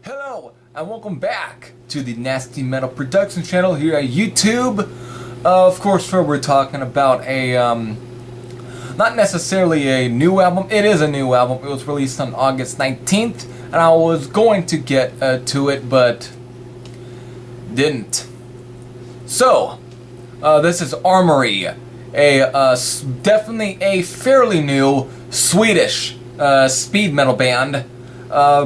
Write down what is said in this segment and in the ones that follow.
Hello and welcome back to the Nasty Metal Production channel here at YouTube. Of course, where we're talking about a not necessarily a new album. It is a new album. It was released on August 19th, and I was going to get to it, but didn't. So, this is Armory, definitely a fairly new Swedish speed metal band.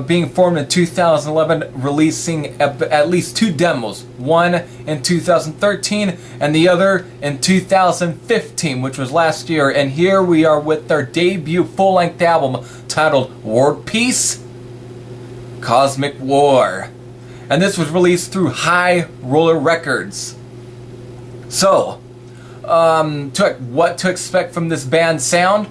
Being formed in 2011, releasing at least two demos, one in 2013 and the other in 2015, which was last year. And here we are with their debut full-length album titled World Peace, Cosmic War. And this was released through High Roller Records. So, what to expect from this band's sound?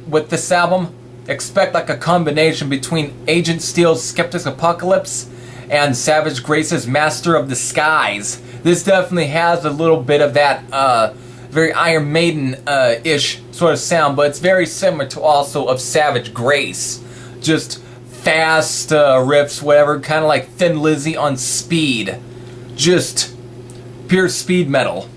With this album, expect like a combination between Agent Steel's Skeptic's Apocalypse and Savage Grace's Master of the Skies. This definitely has a little bit of that very Iron Maiden-ish sort of sound, but it's very similar to also of Savage Grace. Just fast riffs, whatever, kind of like Thin Lizzy on speed. Just pure speed metal.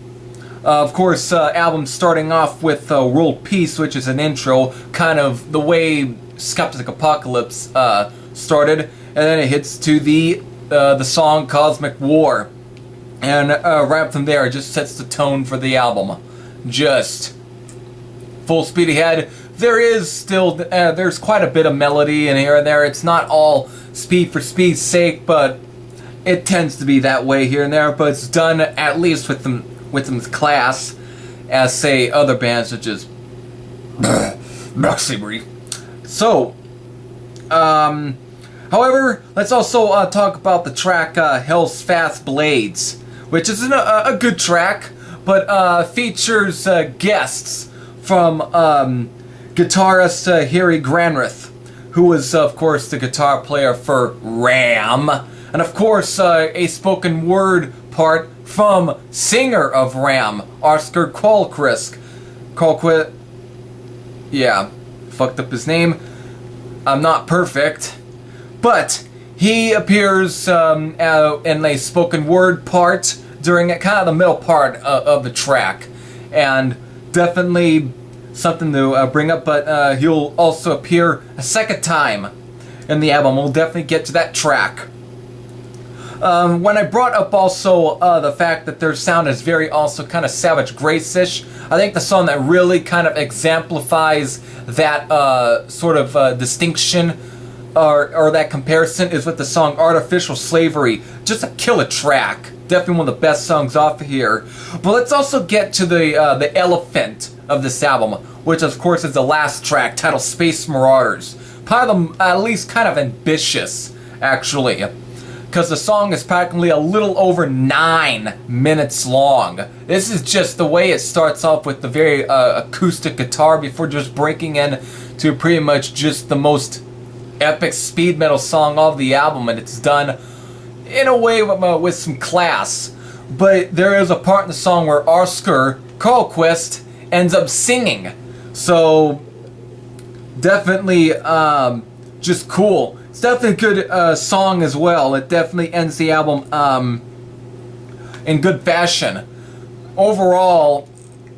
Of course, album starting off with World Peace, which is an intro, kind of the way Skeptic Apocalypse started, and then it hits to the song Cosmic War, and right from there it just sets the tone for the album. Just full speed ahead. There is still there's quite a bit of melody in here and there. It's not all speed for speed's sake, but it tends to be that way here and there. But it's done at least with them class, as say other bands such as Armory. So, however, let's also talk about the track Hell's Fast Blades, which is a good track, but features guests from guitarist Harry Granrith, who was of course the guitar player for Ram, and of course a spoken word part from singer of Ram, Oscar Qualquist. Yeah, fucked up his name. I'm not perfect, but he appears in a spoken word part during kind of the middle part of the track, and definitely something to bring up. But he'll also appear a second time in the album. We'll definitely get to that track. When I brought up also the fact that their sound is very also kind of Savage Grace-ish, I think the song that really kind of exemplifies that sort of distinction or that comparison is with the song Artificial Slavery. Just a killer track. Definitely one of the best songs off of here. But let's also get to the elephant of this album, which of course is the last track titled Space Marauders. Probably at least kind of ambitious, actually, because the song is practically a little over 9 minutes long. This is just the way it starts off with the very acoustic guitar before just breaking in to pretty much just the most epic speed metal song of the album, and it's done in a way with some class. But there is a part in the song where Oscar Qualquist ends up singing, so definitely just cool. It's definitely a good song as well. It definitely ends the album in good fashion. Overall,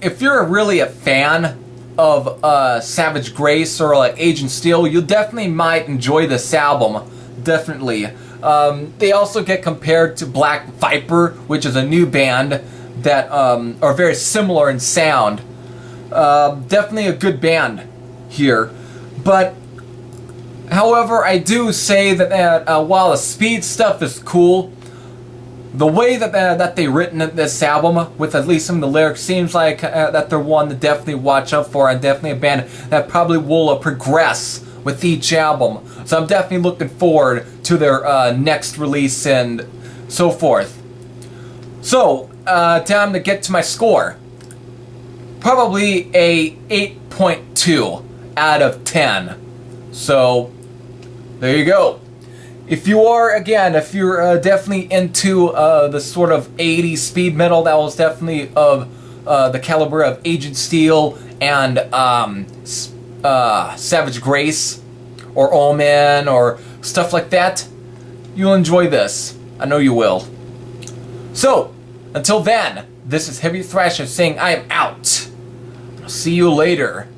if you're really a fan of Savage Grace or like Agent Steel, you definitely might enjoy this album. Definitely. They also get compared to Black Viper, which is a new band that are very similar in sound. Definitely a good band here. But however, I do say that while the speed stuff is cool, the way that they written this album, with at least some of the lyrics, seems like that they're one to definitely watch out for, and definitely a band that probably will progress with each album. So I'm definitely looking forward to their next release and so forth. So, time to get to my score. Probably a 8.2 out of 10. So, there you go. If you are, again, if you're definitely into the sort of 80s speed metal, that was definitely of the caliber of Agent Steel and Savage Grace, or Omen or stuff like that, you'll enjoy this. I know you will. So, until then, this is Heavy Thrasher saying I am out. I'll see you later.